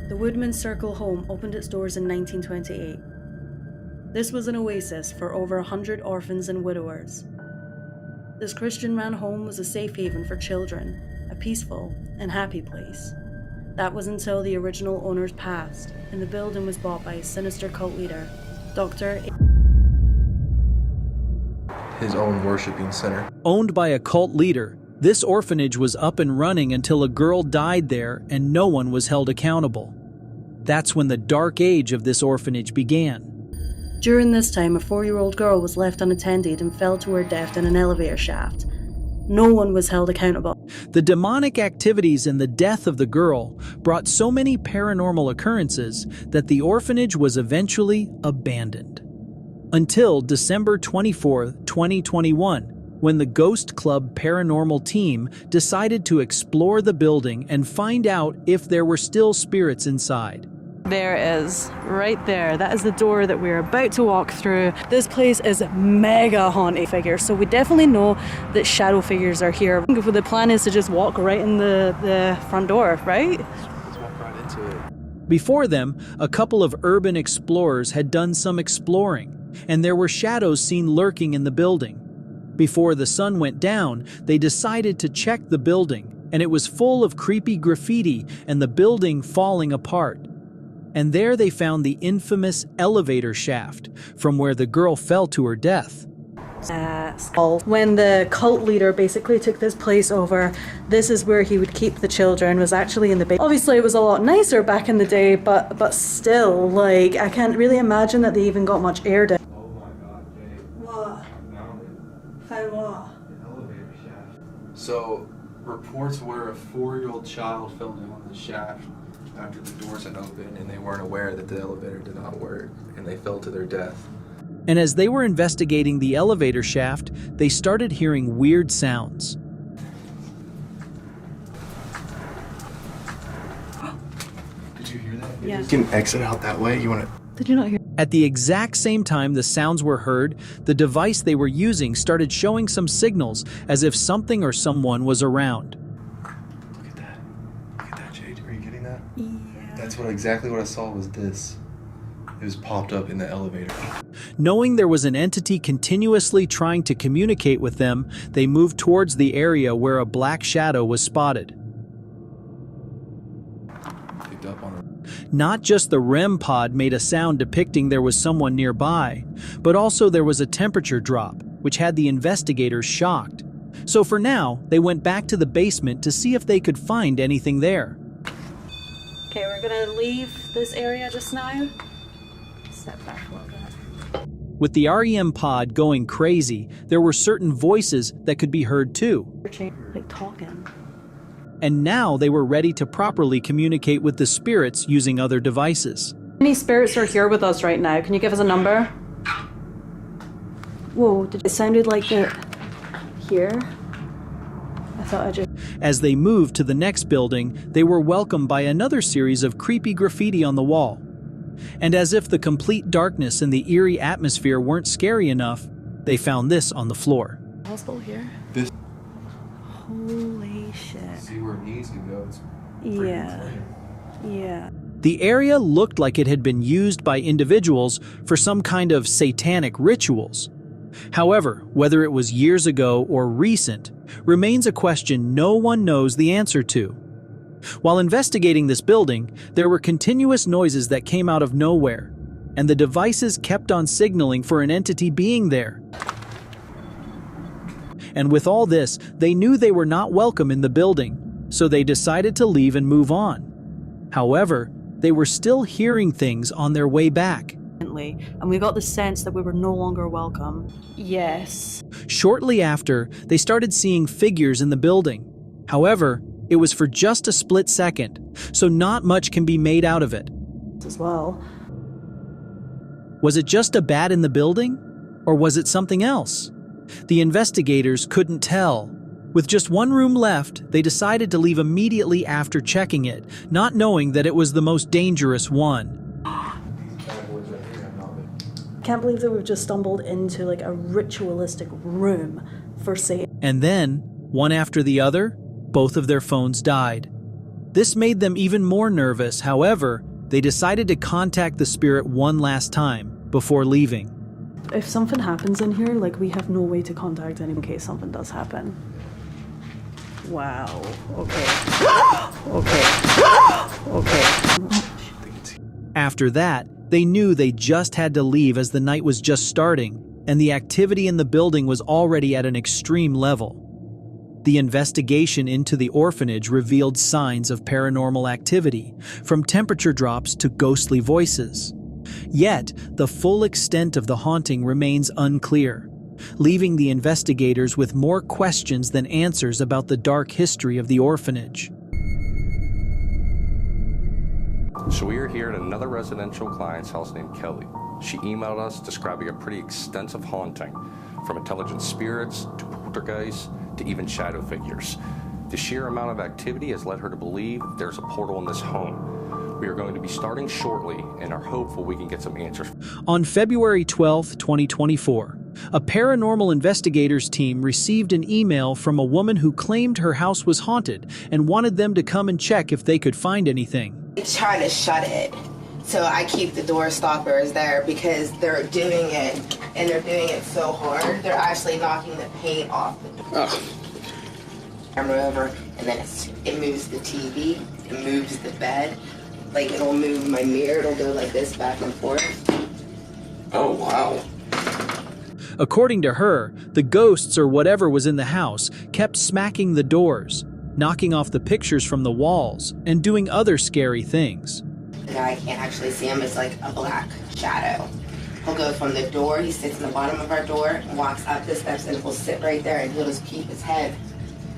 The Woodman Circle home opened its doors in 1928. This was an oasis for over 100 orphans and widowers. This Christian-run home was a safe haven for children, a peaceful and happy place. That was until the original owners passed, and the building was bought by a sinister cult leader, Dr. His own worshiping center. Owned by a cult leader, this orphanage was up and running until a girl died there and no one was held accountable. That's when the dark age of this orphanage began. During this time, a 4-year-old girl was left unattended and fell to her death in an elevator shaft. No one was held accountable. The demonic activities and the death of the girl brought so many paranormal occurrences that the orphanage was eventually abandoned. Until December 24, 2021, when the Ghost Club paranormal team decided to explore the building and find out if there were still spirits inside. There is, right there. That is the door that we're about to walk through. This place is mega haunted figures, so we definitely know that shadow figures are here. The plan is to just walk right in the front door, right? Let's walk right into it. Before them, a couple of urban explorers had done some exploring, and there were shadows seen lurking in the building. Before the sun went down, they decided to check the building, and it was full of creepy graffiti and the building falling apart. And there they found the infamous elevator shaft from where the girl fell to her death. When the cult leader basically took this place over, this is where he would keep the children, was actually in the basement. Obviously it was a lot nicer back in the day, but still, like, I can't really imagine that they even got much air down. Oh my god, Jay. What? Found what? An elevator shaft. So, reports were a 4-year-old child fell down the shaft after the doors had opened and they weren't aware that the elevator did not work and they fell to their death. And as they were investigating the elevator shaft, they started hearing weird sounds. Did you hear that? Yeah. You can exit out that way. You want to... Did you not hear? At the exact same time the sounds were heard, the device they were using started showing some signals as if something or someone was around. Look at that. Look at that, Jade. Are you getting that? Yeah. That's exactly what I saw was this. It was popped up in the elevator. Knowing there was an entity continuously trying to communicate with them, they moved towards the area where a black shadow was spotted. Picked up on it. Not just the REM pod made a sound depicting there was someone nearby, but also there was a temperature drop, which had the investigators shocked. So for now, they went back to the basement to see if they could find anything there. Okay, we're gonna leave this area just now. Step back a little bit. With the REM pod going crazy, there were certain voices that could be heard too. Like talking. And now they were ready to properly communicate with the spirits using other devices. How many spirits are here with us right now? Can you give us a number? Whoa, it sounded like the... Here? I thought I just... As they moved to the next building, they were welcomed by another series of creepy graffiti on the wall. And as if the complete darkness and the eerie atmosphere weren't scary enough, they found this on the floor. Hospital here? This... Holy shit. See where it needs to go. It's Yeah. Yeah. The area looked like it had been used by individuals for some kind of satanic rituals. However, whether it was years ago or recent, remains a question no one knows the answer to. While investigating this building, there were continuous noises that came out of nowhere, and the devices kept on signaling for an entity being there. And with all this, they knew they were not welcome in the building, so they decided to leave and move on. However, they were still hearing things on their way back. And we got the sense that we were no longer welcome. Yes. Shortly after, they started seeing figures in the building. However, it was for just a split second, so not much can be made out of it. As well. Was it just a bat in the building? Or was it something else? The investigators couldn't tell. With just one room left, they decided to leave immediately after checking it, not knowing that it was the most dangerous one. Can't believe that we've just stumbled into like a ritualistic room for Satan. And then, one after the other, both of their phones died. This made them even more nervous. However, they decided to contact the spirit one last time before leaving. If something happens in here, like, we have no way to contact anyone in case something does happen. Wow. Okay. Okay. After that, they knew they just had to leave as the night was just starting and the activity in the building was already at an extreme level. The investigation into the orphanage revealed signs of paranormal activity, from temperature drops to ghostly voices. Yet, the full extent of the haunting remains unclear, leaving the investigators with more questions than answers about the dark history of the orphanage. So we are here at another residential client's house named Kelly. She emailed us describing a pretty extensive haunting, from intelligent spirits to poltergeists to even shadow figures. The sheer amount of activity has led her to believe there's a portal in this home. We are going to be starting shortly and are hopeful we can get some answers. On February 12, 2024, a paranormal investigators team received an email from a woman who claimed her house was haunted and wanted them to come and check if they could find anything. They try to shut it, so I keep the door stoppers there because they're doing it, and they're doing it so hard, they're actually knocking the paint off the door. Camera over, and then it moves the TV, it moves the bed, like it'll move my mirror, it'll go like this back and forth. Oh, wow. According to her, the ghosts or whatever was in the house kept smacking the doors, knocking off the pictures from the walls, and doing other scary things. And I can't actually see him, it's like a black shadow. He'll go from the door, he sits in the bottom of our door, walks up the steps, and he'll sit right there, and he'll just keep his head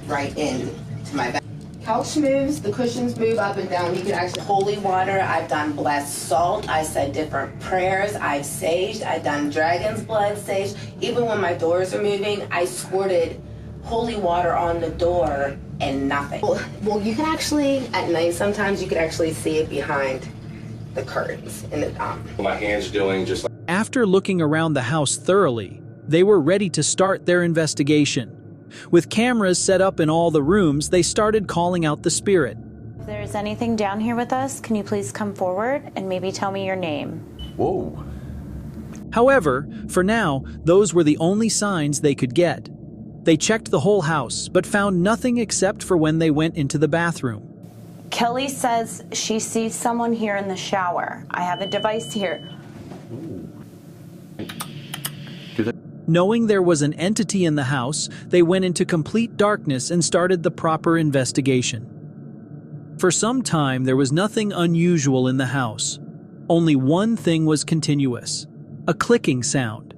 right in to my bed. Couch moves, the cushions move up and down. You can actually, holy water, I've done blessed salt, I said different prayers, I've saged, I've done dragon's blood sage. Even when my doors are moving, I squirted holy water on the door and nothing. Well, you can actually, at night sometimes, you can actually see it behind the curtains in the My hand's doing just like... After looking around the house thoroughly, they were ready to start their investigation. With cameras set up in all the rooms, they started calling out the spirit. If there's anything down here with us, can you please come forward and maybe tell me your name? Whoa. However, for now, those were the only signs they could get. They checked the whole house, but found nothing except for when they went into the bathroom. Kelly says she sees someone here in the shower. I have a device here. Knowing there was an entity in the house, they went into complete darkness and started the proper investigation. For some time, there was nothing unusual in the house. Only one thing was continuous: a clicking sound.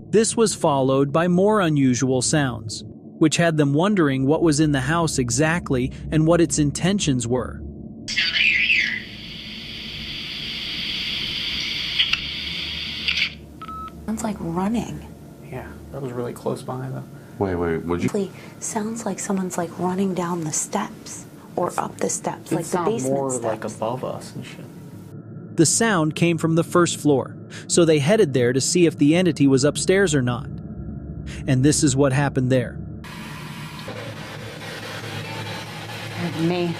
This was followed by more unusual sounds, which had them wondering what was in the house exactly and what its intentions were. Sounds like running. Yeah, that was really close by though. Wait, would you... Sounds like someone's like running down the steps or up the steps, like the basement more steps. like above us and shit. The sound came from the first floor, so they headed there to see if the entity was upstairs or not. And this is what happened there. Me.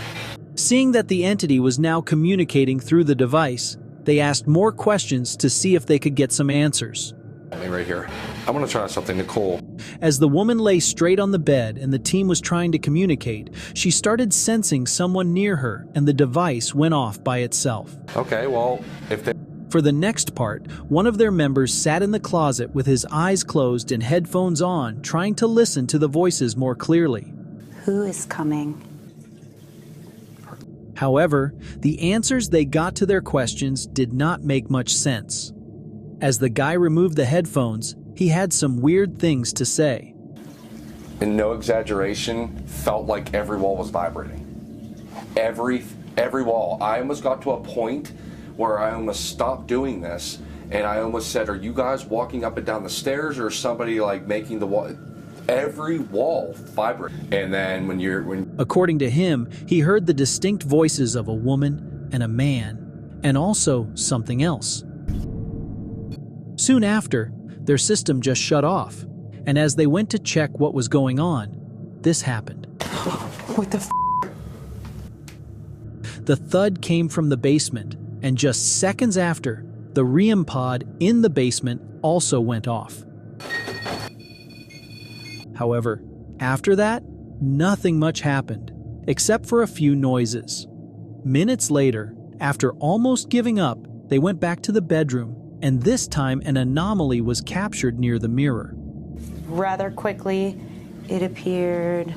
Seeing that the entity was now communicating through the device, they asked more questions to see if they could get some answers. Right here. I'm gonna try something, Nicole. As the woman lay straight on the bed and the team was trying to communicate, she started sensing someone near her and the device went off by itself. Okay, well, if they... For the next part, one of their members sat in the closet with his eyes closed and headphones on, trying to listen to the voices more clearly. Who is coming? However, the answers they got to their questions did not make much sense. As the guy removed the headphones, he had some weird things to say. In no exaggeration, felt like every wall was vibrating. Every wall. I almost got to a point where I almost stopped doing this, and I almost said, "Are you guys walking up and down the stairs, or somebody like making the wall?" Every wall vibrated. And then when According to him, he heard the distinct voices of a woman and a man, and also something else. Soon after, their system just shut off, and as they went to check what was going on, this happened. What the f***? The thud came from the basement, and just seconds after, the REM pod in the basement also went off. However, after that, nothing much happened, except for a few noises. Minutes later, after almost giving up, they went back to the bedroom, and this time an anomaly was captured near the mirror. Rather quickly, it appeared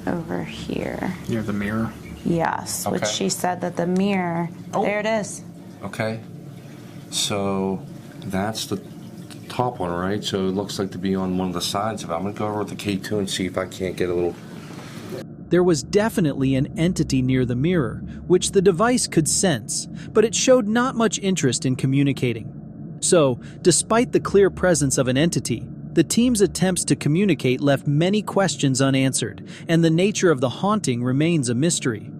over here. Near the mirror? Yes, which Okay. she said that the mirror, there it is. Okay. So that's the top one, right? So it looks like to be on one of the sides of it. I'm going to go over with the K2 and see if I can't get a little... There was definitely an entity near the mirror, which the device could sense, but it showed not much interest in communicating. So, despite the clear presence of an entity, the team's attempts to communicate left many questions unanswered, and the nature of the haunting remains a mystery.